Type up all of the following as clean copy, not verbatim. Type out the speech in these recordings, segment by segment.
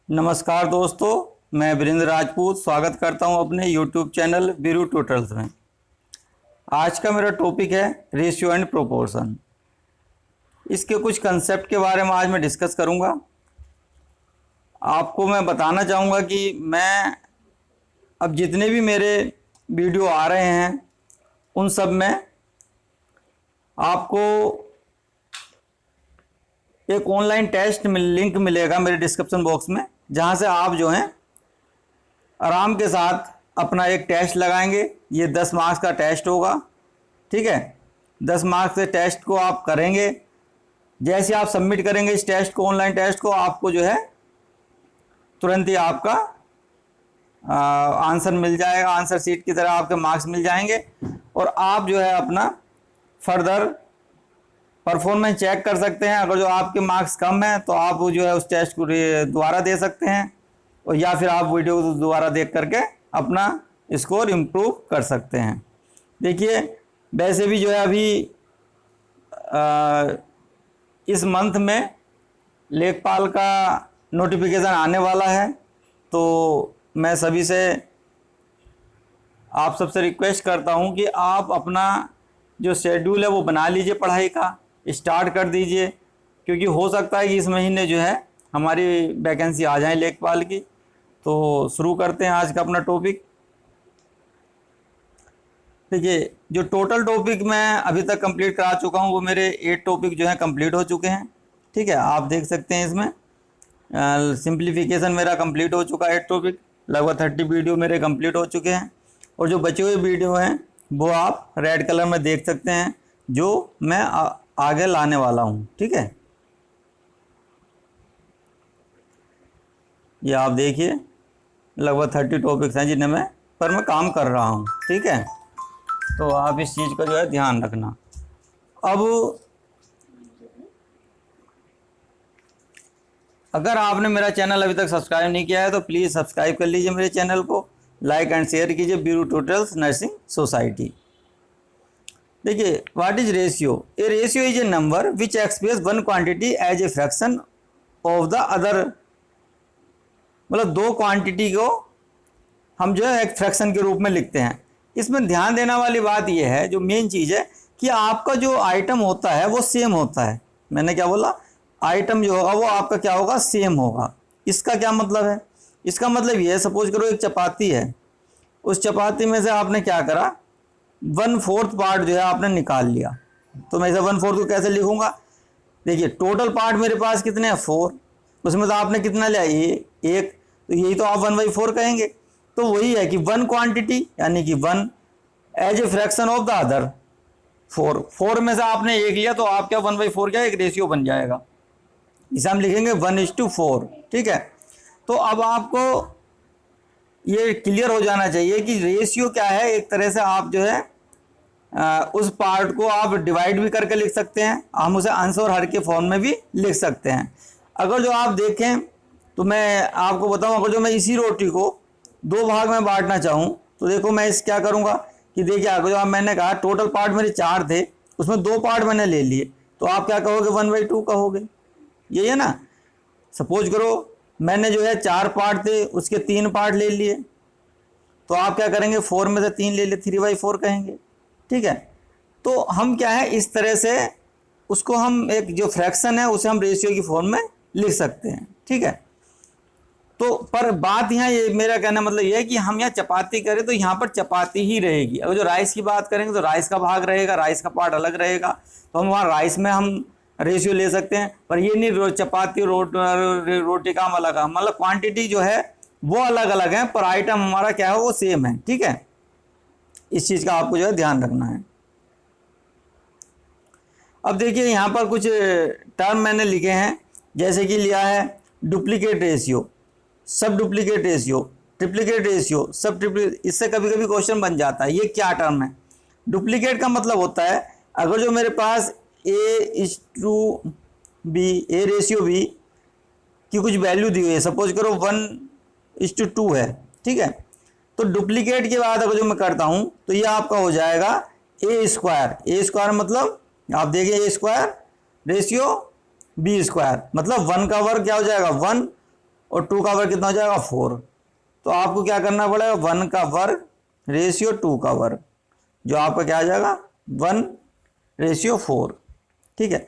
नमस्कार दोस्तों, मैं वीरेंद्र राजपूत स्वागत करता हूं अपने YouTube चैनल वीरू ट्यूटोरियल्स में। आज का मेरा टॉपिक है रेशियो एंड प्रोपोर्शन। इसके कुछ कंसेप्ट के बारे में आज मैं डिस्कस करूंगा। आपको मैं बताना चाहूँगा कि मैं अब जितने भी मेरे वीडियो आ रहे हैं उन सब में आपको एक ऑनलाइन टेस्ट लिंक मिलेगा मेरे डिस्क्रिप्शन बॉक्स में, जहाँ से आप जो हैं आराम के साथ अपना एक टेस्ट लगाएंगे। ये 10 मार्क्स का टेस्ट होगा, ठीक है। 10 मार्क्स के टेस्ट को आप करेंगे। जैसे आप सबमिट करेंगे इस टेस्ट को, ऑनलाइन टेस्ट को, आपको जो है तुरंत ही आपका आंसर मिल जाएगा। आंसर शीट की तरह आपके मार्क्स मिल जाएंगे और आप जो है अपना फर्दर परफॉर्मेंस चेक कर सकते हैं। अगर जो आपके मार्क्स कम हैं तो आप वो जो है उस टेस्ट को दोबारा दे सकते हैं, और या फिर आप वीडियो को दोबारा देख करके अपना स्कोर इम्प्रूव कर सकते हैं। देखिए, वैसे भी जो है अभी इस मंथ में लेखपाल का नोटिफिकेशन आने वाला है, तो मैं सभी से आप सबसे रिक्वेस्ट करता हूं कि आप अपना जो शेड्यूल है वो बना लीजिए, पढ़ाई का स्टार्ट कर दीजिए, क्योंकि हो सकता है कि इस महीने जो है हमारी वैकेंसी आ जाए लेखपाल की। तो शुरू करते हैं आज का अपना टॉपिक। देखिए, जो टोटल टॉपिक मैं अभी तक कंप्लीट करा चुका हूँ वो मेरे 8 टॉपिक जो हैं कंप्लीट हो चुके हैं, ठीक है। आप देख सकते हैं इसमें सिंप्लीफिकेशन मेरा कंप्लीट हो चुका है 8 टॉपिक। लगभग 30 वीडियो मेरे कंप्लीट हो चुके हैं, और जो बचे हुए वीडियो हैं वो आप रेड कलर में देख सकते हैं, जो मैं आगे लाने वाला हूँ, ठीक है। ये आप देखिए, लगभग 30 टॉपिक्स हैं जिन्हें मैं काम कर रहा हूँ, ठीक है। तो आप इस चीज़ का जो है ध्यान रखना। अब अगर आपने मेरा चैनल अभी तक सब्सक्राइब नहीं किया है तो प्लीज़ सब्सक्राइब कर लीजिए मेरे चैनल को, लाइक एंड शेयर कीजिए वीरू ट्यूटोरियल्स नर्सिंग सोसाइटी। देखिए, what is ratio? A ratio is a number which express one quantity as a fraction of the other. मतलब दो क्वांटिटी को हम जो है एक फ्रैक्शन के रूप में लिखते हैं। इसमें ध्यान देने वाली बात यह है, जो मेन चीज़ है, कि आपका जो आइटम होता है वो सेम होता है। मैंने क्या बोला? आइटम जो होगा वो आपका क्या होगा? सेम होगा। इसका क्या मतलब है? इसका मतलब ये है, सपोज करो एक चपाती है, उस चपाती में से आपने क्या करा, 1/4 पार्ट जो है आपने निकाल लिया। तो मैं इसे 1/4 को कैसे लिखूंगा? देखिए, टोटल पार्ट मेरे पास कितने हैं? 4। उसमें तो आपने कितना लिया? ये 1, तो यही तो आप 1/4 कहेंगे। तो वही है कि 1 क्वांटिटी यानी कि 1 as a fraction of the other 4 में से आपने 1 लिया, तो आप क्या 1/4 क्या एक रेशियो बन जाएगा। इसे हम लिखेंगे 1:4, ठीक है। तो अब आपको ये क्लियर हो जाना चाहिए कि रेशियो क्या है। एक तरह से आप जो है उस पार्ट को आप डिवाइड भी करके लिख सकते हैं, हम उसे अंश और हर के फॉर्म में भी लिख सकते हैं। अगर जो आप देखें तो मैं आपको बताऊं, अगर जो मैं इसी रोटी को 2 भाग में बांटना चाहूं तो देखो मैं इस क्या करूंगा कि देखिए, अगर जो आप मैंने कहा टोटल पार्ट मेरे 4 थे, उसमें 2 पार्ट मैंने ले लिए, तो आप क्या कहोगे? 1/2 कहोगे। यही है ना। सपोज करो मैंने जो है 4 पार्ट थे, उसके 3 पार्ट ले लिए, तो आप क्या करेंगे? 4 में से 3 ले लिए, 3/4 कहेंगे, ठीक है। तो हम क्या है, इस तरह से उसको हम एक जो फ्रैक्शन है उसे हम रेशियो की फॉर्म में लिख सकते हैं, ठीक है। तो पर बात यहाँ ये, मेरा कहना मतलब ये है कि हम यहाँ चपाती करें तो यहाँ पर चपाती ही रहेगी। अगर जो राइस की बात करेंगे तो राइस का भाग रहेगा, राइस का पार्ट अलग रहेगा, तो हम वहाँ राइस में हम रेशियो ले सकते हैं। पर ये नहीं चपाती रोटी का हम अलग है, मतलब क्वांटिटी जो है वो अलग अलग है, पर आइटम हमारा क्या है वो सेम है, ठीक है। इस चीज़ का आपको जो है ध्यान रखना है। अब देखिए, यहाँ पर कुछ टर्म मैंने लिखे हैं, जैसे कि लिया है डुप्लीकेट रेशियो, सब डुप्लीकेट रेशियो, ट्रिप्लीकेट रेशियो, सब ट्रिप्लीकेट। इससे कभी कभी क्वेश्चन बन जाता है ये क्या टर्म है। डुप्लीकेट का मतलब होता है, अगर जो मेरे पास A:B, A रेशियो B की कुछ वैल्यू दी हुई है, सपोज करो 1:2 है, ठीक है। तो डुप्लीकेट के बाद अगर जो मैं करता हूं तो ये आपका हो जाएगा A²। मतलब आप देखिए A² रेशियो B², मतलब 1 का वर्ग क्या हो जाएगा? 1 और 2 का वर्ग कितना हो जाएगा 4। तो आपको क्या करना पड़ेगा 1 का वर्ग रेशियो 2 का वर्ग, जो आपका क्या आ जाएगा 1/4। ठीक है।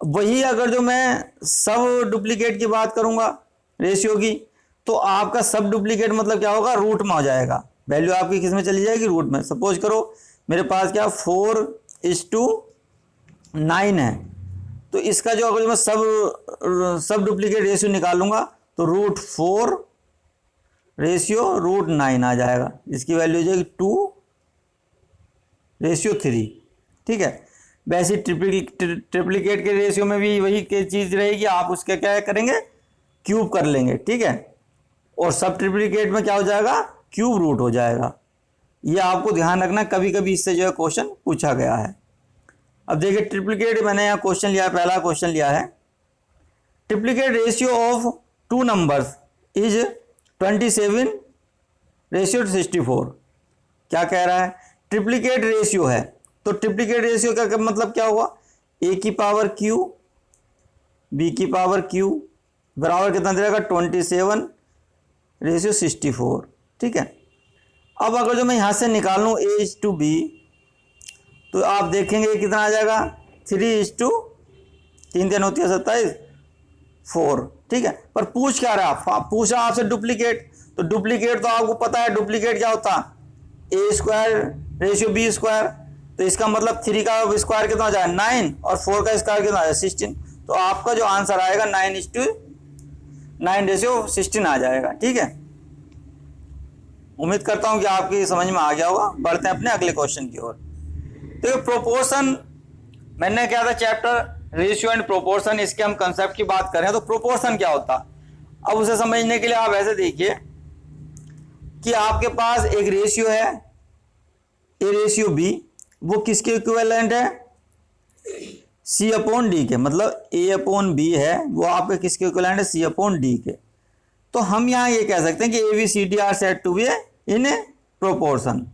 वही अगर जो मैं सब डुप्लीकेट की बात करूंगा रेशियो की, तो आपका सब डुप्लीकेट मतलब क्या होगा रूट में हो जाएगा, वैल्यू आपकी किस में चली जाएगी रूट में। सपोज करो मेरे पास क्या 4:9 है, तो इसका जो अगर मैं सब डुप्लीकेट रेशियो निकालूंगा तो √4/√9 आ जाएगा, इसकी वैल्यू हो जाएगी 2/3। ठीक है। वैसे ट्रिप्लीकेट के रेशियो में भी वही चीज़ रहेगी, आप उसके क्या करेंगे क्यूब कर लेंगे। ठीक है। और सब ट्रिप्लीकेट में क्या हो जाएगा क्यूब रूट हो जाएगा। ये आपको ध्यान रखना, कभी कभी इससे जो है क्वेश्चन पूछा गया है। अब देखिए ट्रिप्लीकेट मैंने यहाँ क्वेश्चन लिया है, पहला क्वेश्चन लिया है triplicate ratio of 2 numbers is 27:64। क्या कह रहा है ट्रिप्लीकेट रेशियो है, तो ट्रिप्लीकेट रेशियो का मतलब क्या हुआ a की पावर q b की पावर q बराबर कितना दे रहेगा 27/64। ठीक है। अब अगर जो मैं यहाँ से निकाल लूँ a/b, तो आप देखेंगे कितना आ जाएगा 3:3 होती है 27 4। ठीक है। पर पूछ क्या रहा, पूछ रहा आपसे डुप्लीकेट, तो डुप्लीकेट तो आपको पता है डुप्लीकेट क्या होता a²/b²। तो इसका मतलब 3 का स्क्वायर कितना हो जाएगा 9 और 4 का स्क्वायर कितना आ जाएगा 16। तो आपका जो आंसर आएगा 9:9 आ जाएगा। ठीक है। उम्मीद करता हूं कि आपकी समझ में आ गया होगा। बढ़ते हैं अपने अगले क्वेश्चन की ओर। तो प्रोपोर्शन मैंने क्या था चैप्टर रेशियो एंड प्रोपोर्शन, इसके हम कंसेप्ट की बात करें तो प्रोपोर्शन क्या होता। अब उसे समझने के लिए आप ऐसे देखिए कि आपके पास एक रेशियो है a/b, वो किसके इक्विवेलेंट है c/d के, मतलब a/b है वो आपके किसके इक्विवेलेंट है c/d के। तो हम यहाँ ये कह सकते हैं कि ABCD are said to be in a proportion.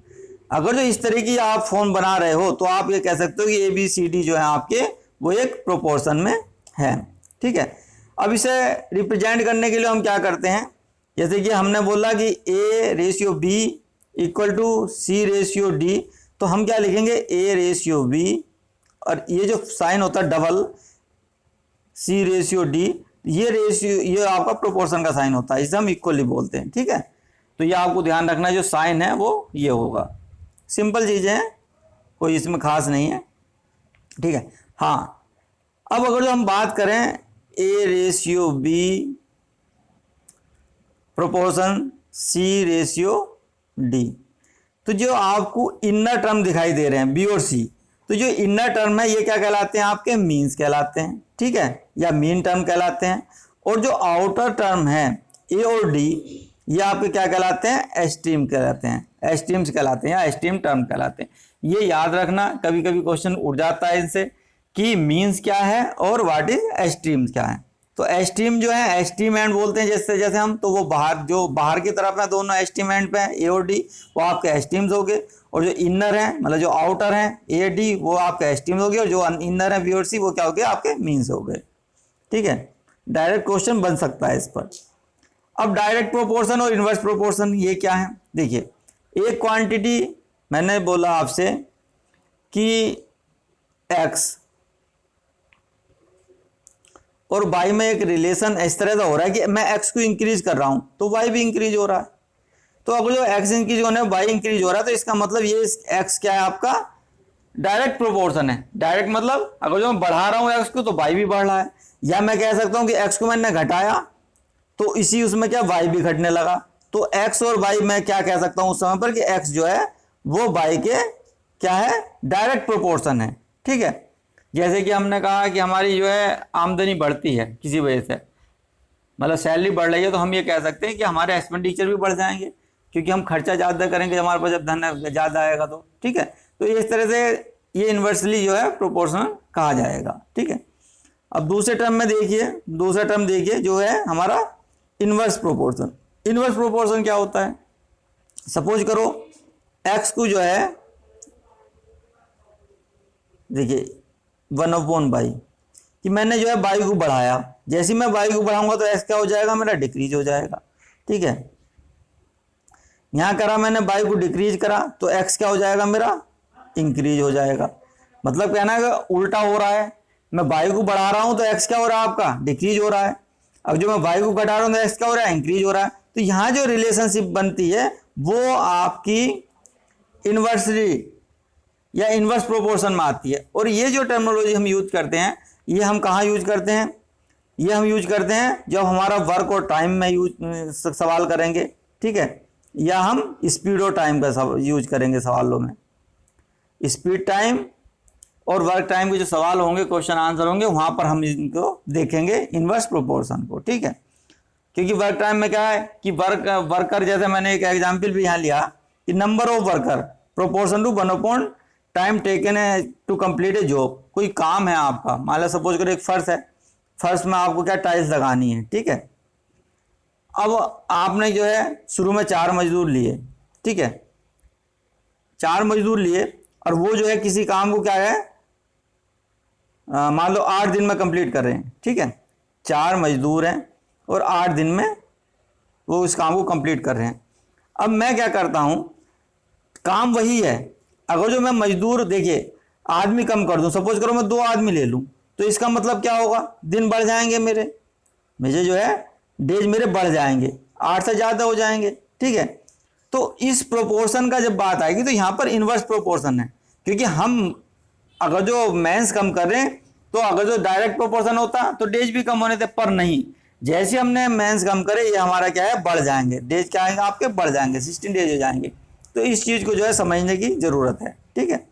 अगर जो इस तरह की आप फॉर्म बना रहे हो तो आप ये कह सकते हो कि ABCD जो है आपके वो एक प्रोपोर्शन में है। ठीक है। अब इसे रिप्रेजेंट करने के लिए हम क्या करते हैं, जैसे कि हमने बोला कि A/B = C/D, तो हम क्या लिखेंगे A/B, और ये जो साइन होता है डबल C/D, ये रेशियो ये आपका प्रोपोर्शन का साइन होता है, इसे हम इक्वली बोलते हैं। ठीक है। तो ये आपको ध्यान रखना, जो साइन है वो ये होगा। सिंपल चीज़ें हैं, कोई इसमें खास नहीं है। ठीक है। हाँ, अब अगर जो हम बात करें A/B प्रोपोर्शन C/D, तो जो आपको इनर टर्म दिखाई दे रहे हैं B और C, तो जो इनर टर्म है ये क्या कहलाते हैं आपके मीन्स कहलाते हैं। ठीक है, या मीन टर्म कहलाते हैं। और जो आउटर टर्म है A और D, ये आपके क्या कहलाते हैं एस्ट्रीम कहलाते हैं, एस्ट्रीम्स कहलाते हैं या एस्ट्रीम टर्म कहलाते हैं। ये याद रखना, कभी कभी क्वेश्चन उठ जाता है इनसे कि मीन्स क्या है और व्हाट इज एस्ट्रीम क्या है। तो एस्ट्रीम जो है एस्ट्रीम एंड बोलते हैं जैसे जैसे हम, तो वो जो बाहर की तरफ है दोनों एस्ट्रीम एंड पे है A और D, वो आपके एस्ट्रीम्स हो गए। और जो इनर है मतलब जो आउटर है A D, वो आपके एस्ट्रीम्स हो गए। और जो इनर है B और C, वो क्या हो गया आपके मीन्स हो गए। ठीक है। डायरेक्ट क्वेश्चन बन सकता है इस पर। अब डायरेक्ट प्रोपोर्शन और इनवर्स प्रोपोर्शन ये क्या है, देखिए एक क्वांटिटी मैंने बोला आपसे कि x और y में एक रिलेशन इस तरह का हो रहा है कि मैं x को इंक्रीज कर रहा हूं तो y भी इंक्रीज हो रहा है। तो अगर जो x इंक्रीज होने y इंक्रीज हो रहा है, तो इसका मतलब ये x क्या है आपका डायरेक्ट प्रोपोर्शन है। डायरेक्ट मतलब अगर जो मैं बढ़ा रहा हूं x को तो y भी बढ़ रहा है। या मैं कह सकता हूं कि x को मैंने घटाया तो इसी उसमें क्या y भी घटने लगा। तो x और y मैं क्या कह सकता हूं उस समय पर कि x जो है वो y के क्या है डायरेक्ट प्रोपोर्शन है। ठीक है। जैसे कि हमने कहा कि हमारी जो है आमदनी बढ़ती है किसी वजह से, मतलब सैलरी बढ़ रही है, तो हम ये कह सकते हैं कि हमारे एक्सपेंडिचर भी बढ़ जाएंगे क्योंकि हम खर्चा ज़्यादा करेंगे, हमारे पास जब धन ज़्यादा आएगा तो। ठीक है। तो इस तरह से ये इन्वर्सली जो है प्रोपोर्शनल कहा जाएगा। ठीक है। अब दूसरे टर्म में देखिए, दूसरा टर्म देखिए जो है हमारा इन्वर्स प्रोपोर्शन। इन्वर्स प्रोपोर्शन क्या होता है, सपोज करो x को जो है देखिए 1/y, कि मैंने जो है वाई को बढ़ाया, जैसे ही मैं वाई को बढ़ाऊंगा तो एक्स क्या हो जाएगा मेरा, डिक्रीज हो जाएगा। ठीक है, यहाँ करा मैंने वाई को डिक्रीज करा तो एक्स क्या हो जाएगा मेरा, इंक्रीज हो जाएगा। मतलब कहना है कि उल्टा हो रहा है, मैं वाई को बढ़ा रहा हूं तो एक्स क्या हो रहा है आपका, डिक्रीज हो रहा है। अब जो मैं वाई को घटा रहा हूं तो एक्स क्या हो रहा है, इंक्रीज हो रहा है। तो यहाँ जो रिलेशनशिप बनती है वो आपकी इन्वर्सली या इन्वर्स प्रोपोर्शन में आती है। और ये जो टर्मिनोलॉजी हम यूज करते हैं, ये हम कहाँ यूज करते हैं, ये हम यूज करते हैं जब हमारा वर्क और टाइम में सवाल करेंगे। ठीक है, या हम स्पीड और टाइम का यूज करेंगे सवालों में। स्पीड टाइम और वर्क टाइम के जो सवाल होंगे, क्वेश्चन आंसर होंगे, वहां पर हम इनको देखेंगे इन्वर्स प्रोपोर्शन को। ठीक है, क्योंकि वर्क टाइम में क्या है कि वर्कर, जैसे मैंने एक एग्जाम्पल भी यहाँ लिया कि number of worker proportion to 1 time taken है टू कंप्लीट ए जॉब। कोई काम है आपका, मान लो सपोज करो एक फर्श है, फर्श में आपको क्या टाइल्स लगानी है। ठीक है, अब आपने जो है शुरू में 4 मजदूर लिए। ठीक है, 4 मजदूर लिए और वो जो है किसी काम को क्या है, मान लो 8 दिन में कंप्लीट कर रहे हैं। ठीक है, 4 मजदूर हैं और 8 दिन में वो इस काम को कंप्लीट कर रहे हैं। अब मैं क्या करता हूं, काम वही है, अगर जो मैं मजदूर, देखिए आदमी कम कर दूं, सपोज करो मैं 2 आदमी ले लूं, तो इसका मतलब क्या होगा, दिन बढ़ जाएंगे मुझे जो है डेज मेरे बढ़ जाएंगे, 8 से ज़्यादा हो जाएंगे। ठीक है, तो इस प्रोपोर्शन का जब बात आएगी तो यहाँ पर इन्वर्स प्रोपोर्शन है, क्योंकि हम अगर जो मेंस कम कर रहे हैं तो अगर जो डायरेक्ट प्रोपोर्शन होता तो डेज भी कम होने थे, पर नहीं, जैसे हमने मेंस कम करे ये हमारा क्या है, बढ़ जाएंगे, डेज क्या आएंगे आपके, बढ़ जाएंगे, 16 डेज हो जाएंगे। तो इस चीज को जो है समझने की जरूरत है। ठीक है,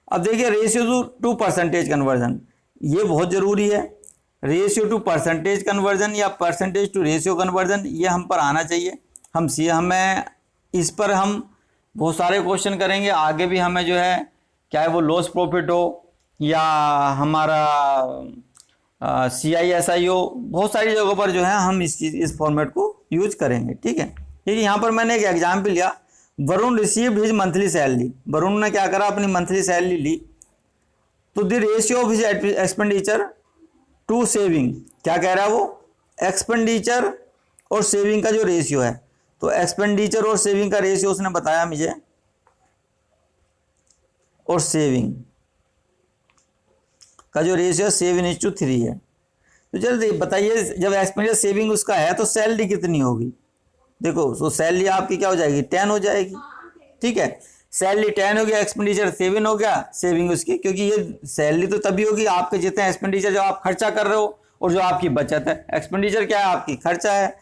अब देखिए रेशियो टू परसेंटेज कन्वर्जन, ये बहुत जरूरी है। रेशियो टू परसेंटेज कन्वर्जन या परसेंटेज टू रेशियो कन्वर्जन, ये हम पर आना चाहिए। हमें इस पर हम बहुत सारे क्वेश्चन करेंगे आगे भी। हमें जो है क्या है वो लॉस प्रॉफिट हो या हमारा CISI हो, बहुत सारी जगहों पर जो है हम इस फॉर्मेट को यूज करेंगे। ठीक है, क्योंकि यहाँ पर मैंने एक एग्जाम्पल लिया, Varun received his monthly salary. Varun ने क्या करा, अपनी मंथली सैलरी ली, तो the ratio of his expenditure to saving, क्या कह रहा है वो, एक्सपेंडिचर और सेविंग का जो रेशियो है, तो एक्सपेंडिचर और सेविंग का रेशियो उसने बताया मुझे, और सेविंग का जो रेशियो 7:3 है। तो जल्दी बताइए, जब एक्सपेंडिचर सेविंग उसका है तो सैलरी कितनी होगी, देखो तो सैलरी आपकी क्या हो जाएगी, 10 हो जाएगी। ठीक है, सैलरी 10 हो गया, एक्सपेंडिचर 7 हो गया, सेविंग उसकी, क्योंकि ये सैलरी तो तभी होगी आपके जितने एक्सपेंडिचर जो आप खर्चा कर रहे हो और जो आपकी बचत है। एक्सपेंडिचर क्या है आपकी, खर्चा है,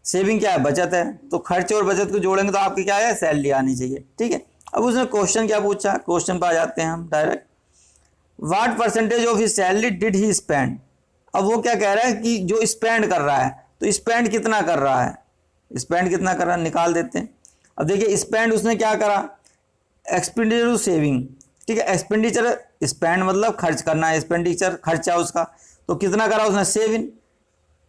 सेविंग क्या है, बचत है। तो खर्चे और बचत को जोड़ेंगे तो आपकी क्या है, सैलरी आनी चाहिए। ठीक है, अब उसने क्वेश्चन क्या पूछा, क्वेश्चन पर आ जाते हैं हम direct, what percentage of his salary did he spend. अब वो क्या कह रहा है कि जो स्पेंड कर रहा है, तो स्पेंड कितना कर रहा है, स्पेंड कितना कर रहा है निकाल देते हैं। अब देखिए स्पेंड उसने क्या करा, एक्सपेंडिचर टू सेविंग। ठीक है, एक्सपेंडिचर, स्पेंड मतलब खर्च करना है, एक्सपेंडिचर खर्चा उसका, तो कितना करा उसने, 7।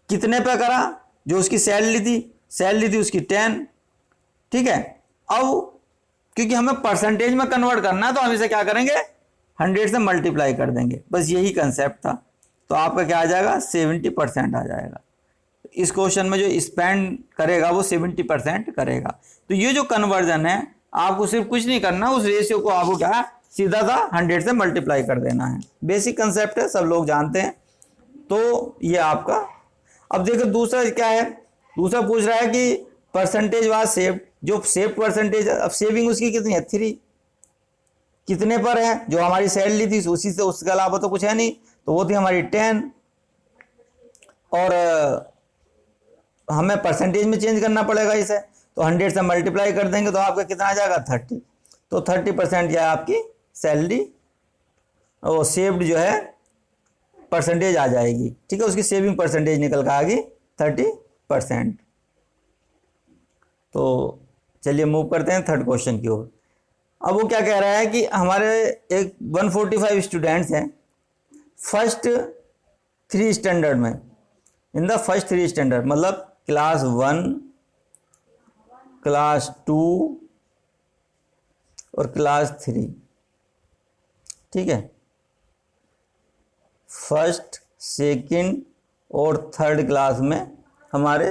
कितने पे करा, जो उसकी सैलरी थी उसकी 10। ठीक है, अब क्योंकि हमें परसेंटेज में कन्वर्ट करना है तो हम इसे क्या करेंगे, 100 से मल्टीप्लाई कर देंगे, बस यही कंसेप्ट था। तो आपका क्या आ जाएगा, 70% आ जाएगा। इस क्वेश्चन में जो स्पेंड करेगा वो 70% करेगा। तो ये जो कन्वर्जन है, आपको सिर्फ कुछ नहीं करना, उस रेशियो को आपको क्या सीधा सा 100 से मल्टीप्लाई कर देना है। बेसिक कंसेप्ट है, सब लोग जानते हैं। तो ये आपका, अब देखो दूसरा क्या है, दूसरा पूछ रहा है कि परसेंटेज वाज सेव्ड, जो सेव्ड परसेंटेज, अब सेविंग उसकी कितनी है, 3। कितने पर है, जो हमारी सैलरी थी उसी से, उसके अलावा तो कुछ है नहीं, तो वो थी हमारी 10। और हमें परसेंटेज में चेंज करना पड़ेगा इसे, तो 100 से मल्टीप्लाई कर देंगे तो आपका कितना आ जाएगा, 30। तो 30% जो है आपकी सैलरी वो सेव्ड जो है परसेंटेज आ जाएगी। ठीक है, उसकी सेविंग परसेंटेज निकल कर आ गई 30%। तो चलिए मूव करते हैं थर्ड क्वेश्चन की ओर। अब वो क्या कह रहा है कि हमारे एक 145 स्टूडेंट्स हैं फर्स्ट 3 स्टैंडर्ड में, इन द फर्स्ट 3 स्टैंडर्ड, मतलब क्लास 1, क्लास 2 और क्लास 3। ठीक है, फर्स्ट सेकंड और थर्ड क्लास में हमारे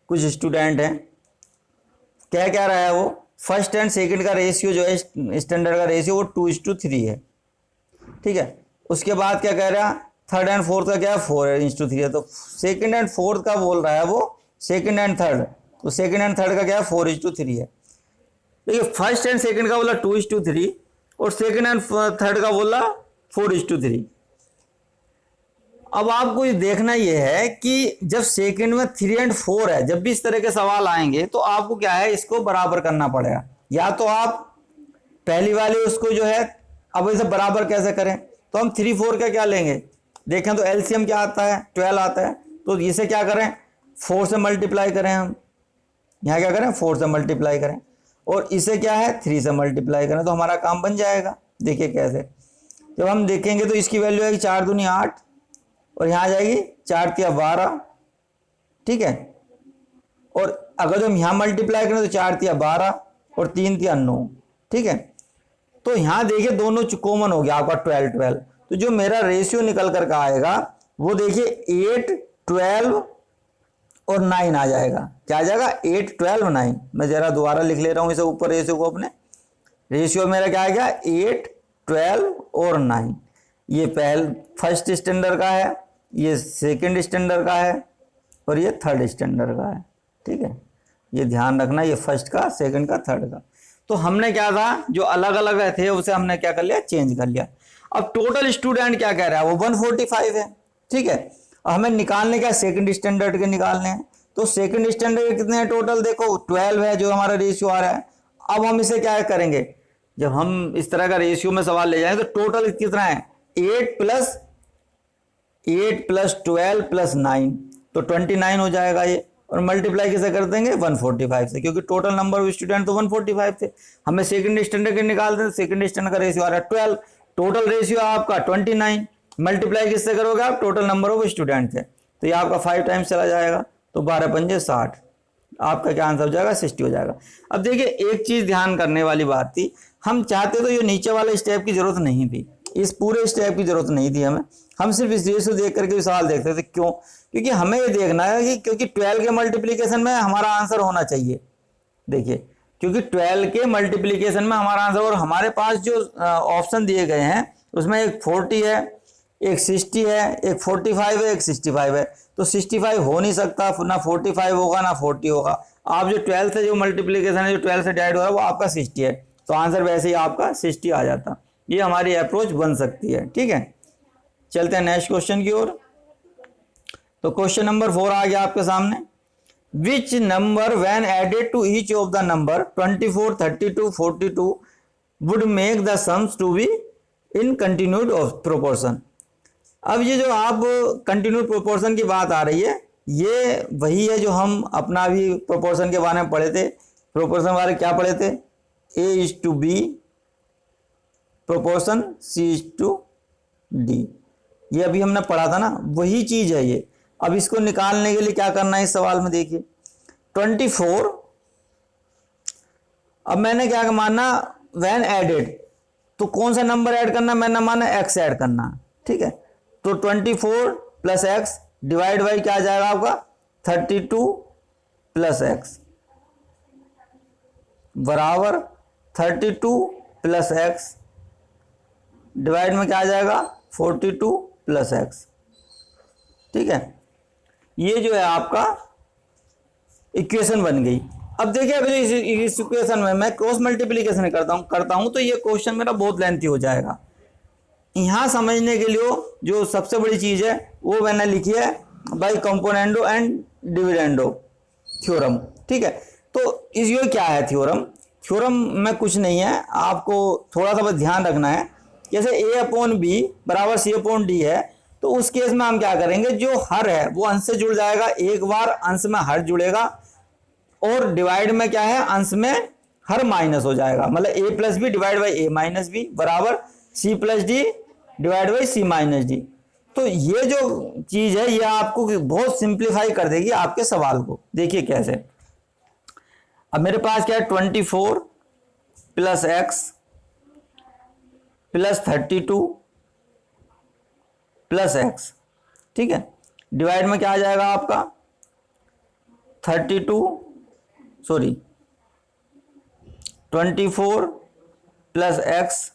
कुछ स्टूडेंट हैं। क्या कह रहा है वो, फर्स्ट एंड सेकंड का रेशियो जो है स्टैंडर्ड का रेशियो वो 2:3 है। ठीक है, उसके बाद क्या कह रहा है, थर्ड एंड फोर्थ का क्या है 4:3 है। तो सेकंड एंड फोर्थ का बोल रहा है वो सेकंड एंड थर्ड, तो सेकंड एंड थर्ड का क्या है 4:3 है। देखिए फर्स्ट एंड सेकंड का बोला 2:3 और सेकंड एंड थर्ड का बोला 4:3। अब आपको ये देखना यह है कि जब सेकंड में 3 और 4 है, जब भी इस तरह के सवाल आएंगे तो आपको क्या है इसको बराबर करना पड़ेगा। या तो आप पहली वाली उसको जो है, अब इसे बराबर कैसे करें, तो हम 3 4 का क्या लेंगे, देखें तो एलसीएम क्या आता है 12 आता है। तो इसे क्या करें 4 से मल्टीप्लाई करें, हम यहाँ क्या करें 4 से मल्टीप्लाई करें और इसे क्या है 3 से मल्टीप्लाई करें, तो हमारा काम बन जाएगा। देखिए कैसे, जब हम देखेंगे तो इसकी वैल्यू आएगी 4 दूनी 8 और यहाँ आ जाएगी 4 तिया 12। ठीक है, और अगर हम यहाँ मल्टीप्लाई करें तो 4 तिया 12 और 3 तिया 9। ठीक है, तो यहाँ देखिए दोनों कॉमन हो गया आपका 12 12। तो जो मेरा रेशियो निकल कर आएगा वो देखिए 8 12 और 9 आ जाएगा। क्या आ जाएगा 8 12 9। मैं जरा दोबारा लिख ले रहा हूँ इसे ऊपर रेशियो को अपने। रेशियो मेरा क्या आ गया 8 12 और 9। ये फर्स्ट स्टैंडर्ड का है, ये सेकंड स्टैंडर्ड का है और ये थर्ड स्टैंडर्ड का है। ठीक है, ये ध्यान रखना, ये फर्स्ट का सेकंड का थर्ड का। तो हमने क्या था जो अलग अलग थे उसे हमने क्या कर लिया चेंज कर लिया। अब टोटल स्टूडेंट क्या कह रहा है वो 145 है। ठीक है, हमें निकालने क्या सेकंड स्टैंडर्ड के निकालने हैं। तो सेकंड स्टैंडर्ड के कितने हैं टोटल, देखो 12 है जो हमारा रेशियो आ रहा है। अब हम इसे क्या करेंगे, जब हम इस तरह का रेशियो में सवाल ले जाएंगे तो टोटल कितना है 8 + 8 + 12 + 9 तो 29 हो जाएगा ये। और मल्टीप्लाई किसे कर देंगे 145 से, क्योंकि टोटल नंबर ऑफ स्टूडेंट तो 145 थे। हमें सेकंड स्टैंडर्ड के निकालते हैं, सेकंड स्टैंडर्ड का रेशियो आ रहा है 12, टोटल रेशियो आपका 29। मल्टीप्लाई किससे करोगे आप, टोटल नंबर ऑफ स्टूडेंट थे, तो ये आपका 5 टाइम्स चला जाएगा। तो 12 पंजे 60, आपका क्या आंसर हो जाएगा 60 हो जाएगा। अब देखिए एक चीज ध्यान करने वाली बात थी, हम चाहते तो ये नीचे वाले स्टेप की जरूरत नहीं थी, इस पूरे स्टेप की जरूरत नहीं थी हमें। हम सिर्फ इस रेशियो देख करके सवाल देखते थे। क्यों, क्योंकि हमें ये देखना है कि क्योंकि 12 के मल्टीप्लीकेशन में हमारा आंसर होना चाहिए। देखिए क्योंकि 12 के मल्टीप्लीकेशन में हमारा आंसर, और हमारे पास जो ऑप्शन दिए गए हैं उसमें एक 40 है, एक 60 है, एक 45 है, एक 65 है। तो 65 हो नहीं सकता, ना 45 होगा ना 40 होगा। आप जो 12 से जो मल्टीप्लीकेशन है जो 12 से डिवाइड हो रहा है वो आपका 60 है, तो आंसर वैसे ही आपका 60 आ जाता। ये हमारी अप्रोच बन सकती है। ठीक है, चलते हैं नेक्स्ट क्वेश्चन की ओर। तो क्वेश्चन नंबर 4 आ गया आपके सामने। Which number when added to each of the number 24 32 42 would make the sums to be in continued proportion. अब ये जो आप कंटिन्यूड प्रोपोर्शन की बात आ रही है, ये वही है जो हम अपना भी प्रोपोर्शन के बारे में पढ़े थे। प्रोपोर्शन बारे क्या पढ़े थे, A:B प्रोपोर्शन C:D, ये अभी हमने पढ़ा था ना, वही चीज है ये। अब इसको निकालने के लिए क्या करना है इस सवाल में, देखिए 24, अब मैंने क्या माना व्हेन एडेड, तो कौन सा नंबर ऐड करना, मैंने माना x ऐड करना। ठीक है, तो 24 + x डिवाइड बाई क्या आ जाएगा आपका 32 + x बराबर 32 + x डिवाइड में क्या आ जाएगा 42 + x। ठीक है, ये जो है आपका इक्वेशन बन गई। अब देखिए अभी इस इक्वेशन में मैं क्रॉस मल्टीप्लीकेशन करता हूं तो ये क्वेश्चन मेरा बहुत लेंथी हो जाएगा। यहाँ समझने के लिए जो सबसे बड़ी चीज है वो मैंने लिखी है by componendo and dividendo theorem. ठीक है, तो ये क्या है थ्योरम, थ्योरम में कुछ नहीं है, आपको थोड़ा सा बस ध्यान रखना है। जैसे A/B बराबर C/D है, तो उस केस में हम क्या करेंगे, जो हर है वो अंश से जुड़ जाएगा, एक बार अंश में हर जुड़ेगा, और डिवाइड में क्या है अंश में हर माइनस हो जाएगा, मतलब A+B डिवाइड बाई A-B बराबर C+D डिवाइड बाई C-D। तो ये जो चीज है ये आपको बहुत सिंप्लीफाई कर देगी आपके सवाल को। देखिए कैसे, अब मेरे पास क्या है 24 + x प्लस 32 प्लस एक्स, ठीक है। डिवाइड में क्या आ जाएगा आपका 24 plus x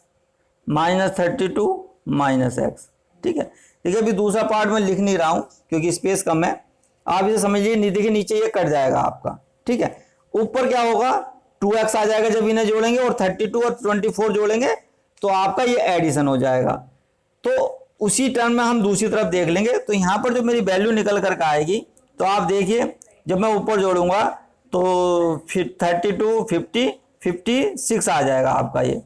minus 32 minus x, ठीक है। देखिए अभी दूसरा पार्ट में लिख नहीं रहा हूं क्योंकि स्पेस कम है, आप इसे समझिए। देखिए नीचे ये कट जाएगा आपका, ठीक है। ऊपर क्या होगा 2x आ जाएगा जब इन्हें जोड़ेंगे, और 32 और 24 जोड़ेंगे तो आपका ये एडिशन हो जाएगा। तो उसी टर्म में हम दूसरी तरफ देख लेंगे। तो यहाँ पर जो मेरी वैल्यू निकल कर आएगी, तो आप देखिए जब मैं ऊपर जोड़ूंगा तो फिर 32 50 56 आ जाएगा आपका। ये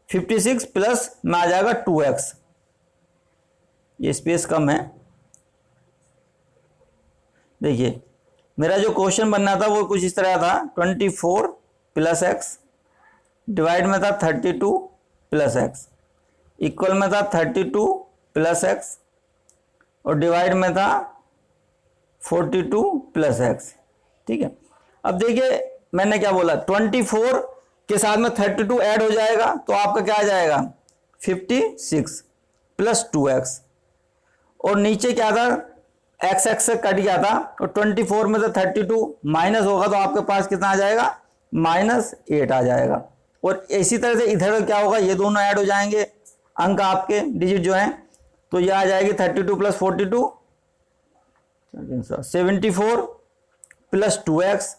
56 प्लस में आ जाएगा 2x, ये स्पेस कम है। देखिए मेरा जो क्वेश्चन बनना था वो कुछ इस तरह था, 24 प्लस एक्स डिवाइड में था 32 प्लस एक्स, इक्वल में था 32 प्लस एक्स, और डिवाइड में था 42 प्लस एक्स, ठीक है। अब देखिए मैंने क्या बोला, 24 के साथ में 32 ऐड हो जाएगा तो आपका क्या आ जाएगा 56 प्लस 2x, और नीचे क्या था एक्स एक्स से कट गया था, और 24 में से 32 माइनस होगा तो आपके पास कितना आ जाएगा -8 आ जाएगा। और इसी तरह से इधर क्या होगा, ये दोनों ऐड हो जाएंगे अंक आपके डिजिट जो हैं, तो ये आ जाएगी 32 प्लस 42 74 प्लस 2x,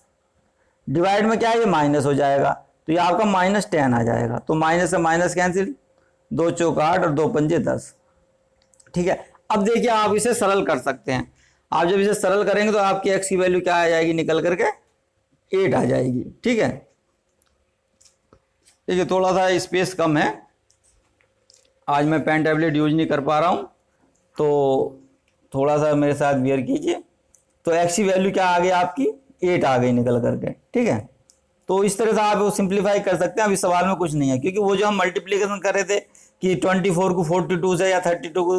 डिवाइड में क्या है ये माइनस हो जाएगा तो ये आपका -10 आ जाएगा। तो माइनस से माइनस कैंसिल, 2 चौक 8 और 2 पंजे 10, ठीक है। अब देखिए आप इसे सरल कर सकते हैं। आप जब इसे सरल करेंगे तो आपकी x की वैल्यू क्या आ जाएगी, निकल करके 8 आ जाएगी, ठीक है। देखिए थोड़ा सा स्पेस कम है, आज मैं पेन टैबलेट यूज नहीं कर पा रहा हूँ, तो थोड़ा सा मेरे साथ बियर कीजिए। तो x की वैल्यू क्या आ गई आपकी 8 आ गई निकल करके, ठीक है। तो इस तरह से आप वो सिंप्लीफाई कर सकते हैं। अभी सवाल में कुछ नहीं है, क्योंकि वो जो हम मल्टीप्लिकेशन कर रहे थे कि 24 को 42 से या 32 को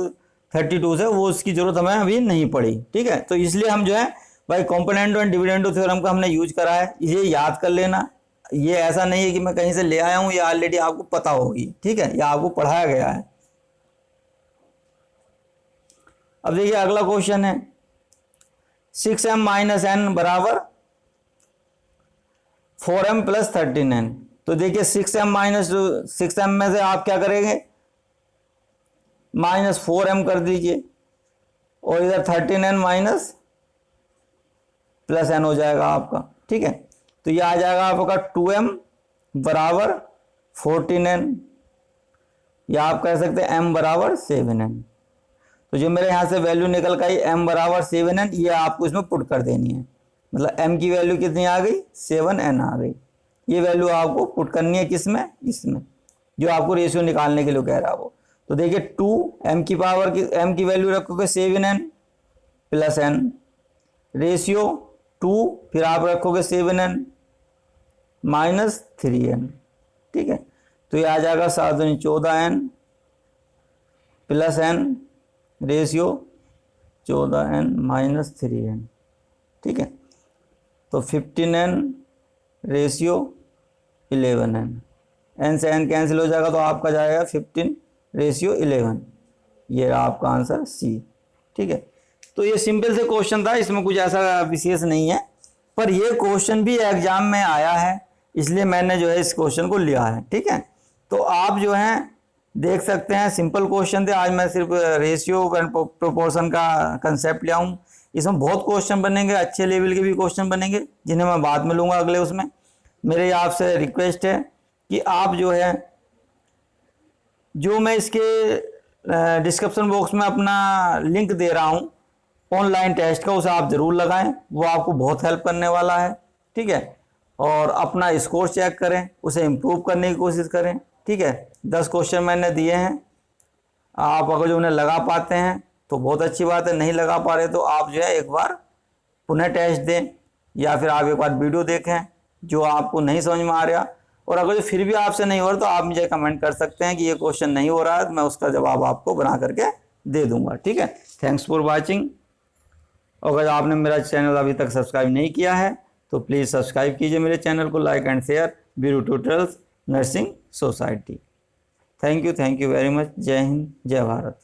32 से, वो उसकी जरूरत हमें अभी नहीं पड़ी, ठीक है। तो इसलिए हम जो है भाई कॉम्पोनेंटो एंड डिविडेंडो थ्योरम का हमने यूज करा है, ये याद कर लेना। ये ऐसा नहीं है कि मैं कहीं से ले आया हूँ, ये ऑलरेडी आपको पता होगी, ठीक है, या आपको पढ़ाया गया है। अब देखिए अगला क्वेश्चन है 6m माइनस n बराबर 4m प्लस 13n। तो देखिए 6m माइनस 6m में से आप क्या करेंगे -4m कर दीजिए, और इधर 13n माइनस प्लस n हो जाएगा आपका, ठीक है। तो ये आ जाएगा आपका 2m बराबर 14n, या आप कह सकते हैं m बराबर 7n। तो जो मेरे यहाँ से वैल्यू निकल गई m बराबर 7n, ये आपको इसमें पुट कर देनी है। मतलब m की वैल्यू कितनी आ गई 7n आ गई। ये वैल्यू आपको पुट करनी है किसमें, इसमें, जो आपको रेशियो निकालने के लिए कह रहा है वो। तो देखिए 2m की पावर की m की वैल्यू रखोगे 7n प्लस n, रेशियो 2, फिर आप रखोगे 7n माइनस 3n, ठीक है। तो ये आ जाएगा 7 14n plus n, ratio 14n minus 3n, ठीक है। तो 15n रेशियो 11n, n से n कैंसिल हो जाएगा तो आपका जाएगा 15 रेशियो 11। ये आपका आंसर सी, ठीक है। तो ये सिंपल से क्वेश्चन था, इसमें कुछ ऐसा विशेष नहीं है, पर ये क्वेश्चन भी एग्जाम में आया है, इसलिए मैंने जो है इस क्वेश्चन को लिया है, ठीक है। तो आप जो है देख सकते हैं सिंपल क्वेश्चन थे। आज मैं सिर्फ रेशियो एंड प्रोपोर्शन का कंसेप्ट लिया हूँ। इसमें बहुत क्वेश्चन बनेंगे, अच्छे लेवल के भी क्वेश्चन बनेंगे, जिन्हें मैं बाद में लूँगा अगले उसमें। मेरे आपसे रिक्वेस्ट है कि आप जो है, जो मैं इसके डिस्क्रिप्शन बॉक्स में अपना लिंक दे रहा हूँ ऑनलाइन टेस्ट का, उसे आप ज़रूर लगाएं, वो आपको बहुत हेल्प करने वाला है, ठीक है। और अपना स्कोर चेक करें, उसे इम्प्रूव करने की कोशिश करें, ठीक है। 10 क्वेश्चन मैंने दिए हैं, आप अगर जो उन्हें लगा पाते हैं तो बहुत अच्छी बात है, नहीं लगा पा रहे तो आप जो है एक बार पुनः टेस्ट दें, या फिर आप एक बार वीडियो देखें जो आपको नहीं समझ में आ रहा। और अगर जो फिर भी आपसे नहीं हो रहा तो आप मुझे कमेंट कर सकते हैं कि ये क्वेश्चन नहीं हो रहा है, मैं उसका जवाब आपको बना करके दे दूंगा, ठीक है। Thanks for watching. अगर आपने मेरा चैनल अभी तक सब्सक्राइब नहीं किया है तो प्लीज़ सब्सक्राइब कीजिए मेरे चैनल को, like and share. Biru tutorials nursing society. Thank you very much. जय हिंद, जय भारत।